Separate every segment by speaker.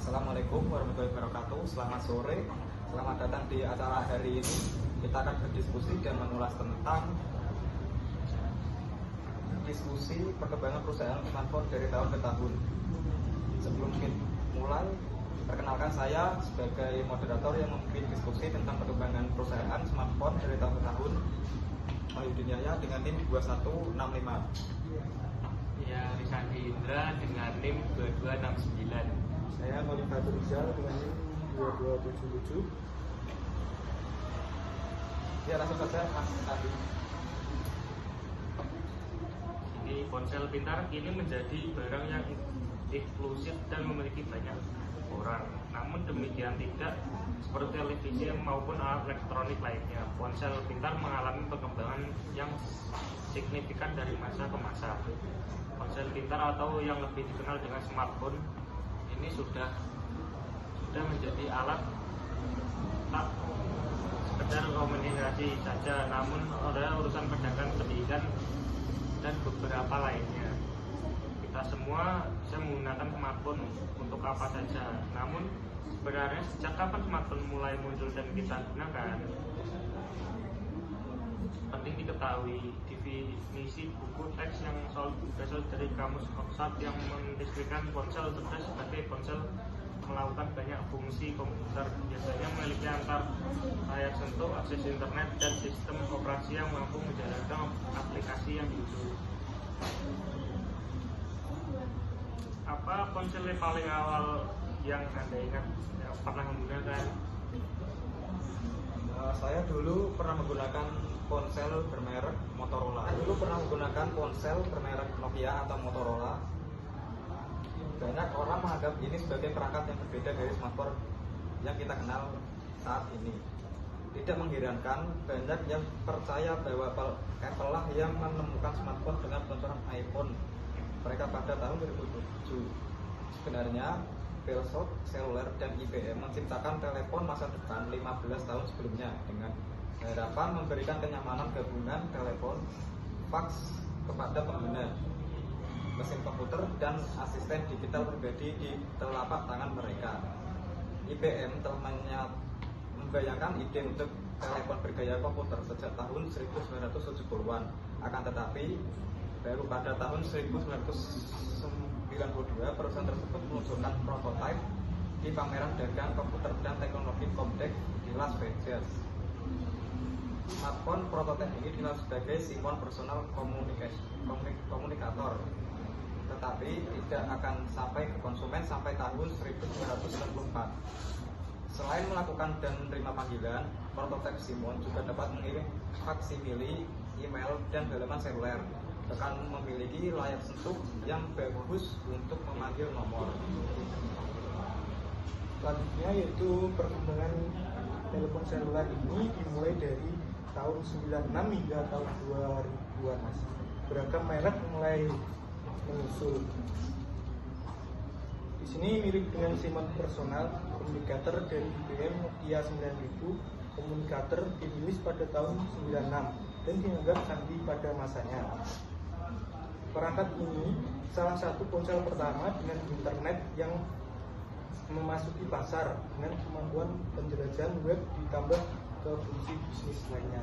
Speaker 1: Assalamualaikum warahmatullahi wabarakatuh. Selamat sore, selamat datang di acara hari ini. Kita akan berdiskusi dan mengulas tentang diskusi perkembangan perusahaan smartphone dari tahun ke tahun. Sebelum kita mulai, perkenalkan saya sebagai moderator yang memimpin diskusi tentang perkembangan perusahaan smartphone dari tahun ke tahun, Mahyudin Yahya dengan NIM 2165.
Speaker 2: Ya, Risandi Indra dengan NIM 2269.
Speaker 3: Saya Molifatul Rizal dengan NIM 2277.
Speaker 1: Ya, langsung saja Mas Adi.
Speaker 2: Ini ponsel pintar kini menjadi barang yang eksklusif dan memiliki banyak orang. Namun demikian tidak seperti televisi maupun alat elektronik lainnya. Ponsel pintar mengalami perkembangan yang signifikan dari masa ke masa. Ponsel pintar atau yang lebih dikenal dengan smartphone ini sudah menjadi alat tak sekedar komunikasi saja, namun ada urusan perdagangan, pendidikan dan beberapa lainnya. Kita semua bisa menggunakan smartphone untuk apa saja. Namun sebenarnya sejak kapan smartphone mulai muncul dan kita gunakan? Penting diketahui definisi buku teks yang berasal dari kamus Oxford yang mendeskripsikan ponsel cerdas sebagai ponsel melakukan banyak fungsi komputer, biasanya memiliki antar layar sentuh, akses internet, dan sistem operasi yang mampu menjalankan aplikasi yang diusul. Apa ponsel paling awal yang Anda ingat yang pernah menggunakan?
Speaker 1: Saya dulu pernah menggunakan ponsel bermerek Motorola. Dulu pernah menggunakan ponsel bermerek Nokia atau Motorola. Banyak orang menganggap ini sebagai perangkat yang berbeda dari smartphone yang kita kenal saat ini. Tidak mengherankan, banyak yang percaya bahwa Apple lah yang menemukan smartphone dengan peluncuran iPhone mereka pada tahun 2007. Sebenarnya Bellsoft, Cellular, dan IBM menciptakan telepon masa depan 15 tahun sebelumnya dengan harapan memberikan kenyamanan gabungan telepon, fax kepada pengguna, mesin komputer, dan asisten digital pribadi di telapak tangan mereka. IBM telah membayangkan ide untuk telepon bergaya komputer sejak tahun 1970-an. Akan tetapi, baru pada tahun 1992 perusahaan tersebut meluncurkan prototipe di pameran dagang komputer dan teknologi Comtech di Las Vegas. Smartphone prototipe ini dinilai sebagai Simon Personal Communicator, tetapi tidak akan sampai ke konsumen sampai tahun 1994. Selain melakukan dan menerima panggilan, prototipe Simon juga dapat mengirim faksimili, email, dan halaman seluler, bahkan memiliki layar sentuh yang bagus untuk memanggil nomor.
Speaker 3: Selanjutnya yaitu perkembangan telepon seluler ini dimulai dari tahun 96 hingga tahun 2000-an. Beragam merek mulai menyusul. Di sini mirip dengan Simon Personal Communicator dari IBM Nokia 9000. Communicator dirilis pada tahun 96 dan dianggap canggih pada masanya. Perangkat ini salah satu ponsel pertama dengan internet yang memasuki pasar dengan kemampuan penjelajahan web ditambah ke fungsi bisnis lainnya.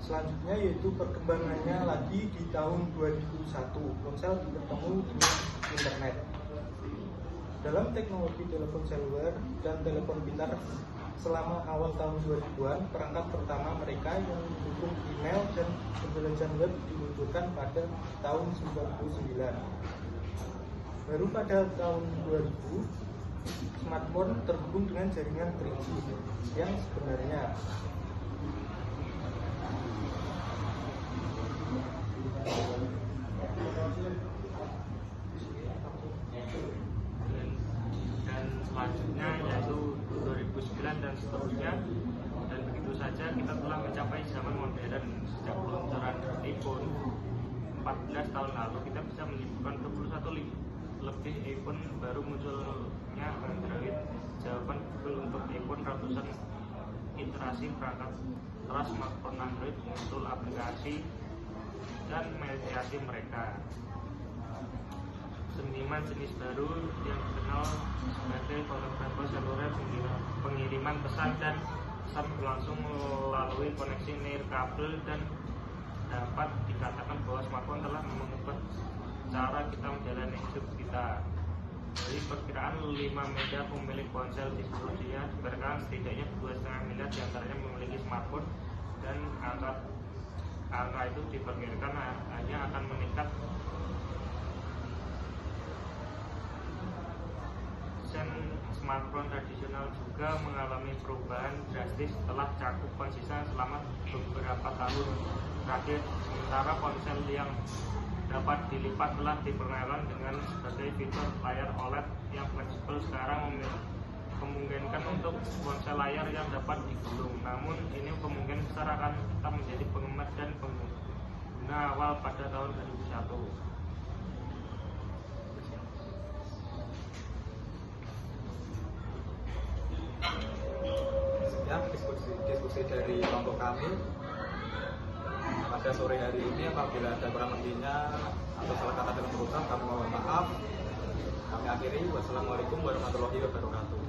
Speaker 3: Selanjutnya yaitu perkembangannya lagi di tahun 2001, ponsel bertemu dengan internet. Dalam teknologi telepon seluler dan telepon pintar selama awal tahun 2000-an, perangkat pertama mereka yang mendukung email dan pembelajaran web diluncurkan pada tahun 99. Baru pada tahun 2000, smartphone terhubung dengan jaringan 3G yang sebenarnya
Speaker 2: dan selanjutnya yaitu 2009 dan seterusnya, dan begitu saja kita telah mencapai zaman modern. Sejak peluncuran iPhone 14 tahun lalu, kita bisa menyebutkan 21 lebih iPhone, baru munculnya Android. Jawaban Google untuk iPhone, ratusan iterasi perangkat keras smartphone Android, muncul aplikasi dan mediasi mereka. pengiriman jenis baru yang dikenal sebagai koneksi seluler pengiriman pesan dan pesan berlangsung melalui koneksi nirkabel, dan dapat dikatakan bahwa smartphone telah mengubah cara kita menjalani hidup kita. Dari perkiraan 5 miliar pemilik ponsel di seluruh dunia, diperkirakan setidaknya 2,5 miliar diantaranya memiliki smartphone, dan angka itu diperkirakan hanya akan meningkat. Smartphone tradisional juga mengalami perubahan drastis setelah cakupan sisa selama beberapa tahun terakhir. Sementara ponsel yang dapat dilipat telah diperkenalkan dengan sebagai fitur layar OLED yang fleksibel. Sekarang memungkinkan untuk ponsel layar yang dapat digulung, namun ini kemungkinan besar akan tetap menjadi penggemar dan pengguna awal pada tahun 2001.
Speaker 1: Sekian diskusi dari kelompok kami pada sore hari ini. Apabila ada kurang lebihnya atau salah kata dalam perusahaan, kami mohon maaf. Kami akhiri. Wassalamualaikum warahmatullahi wabarakatuh.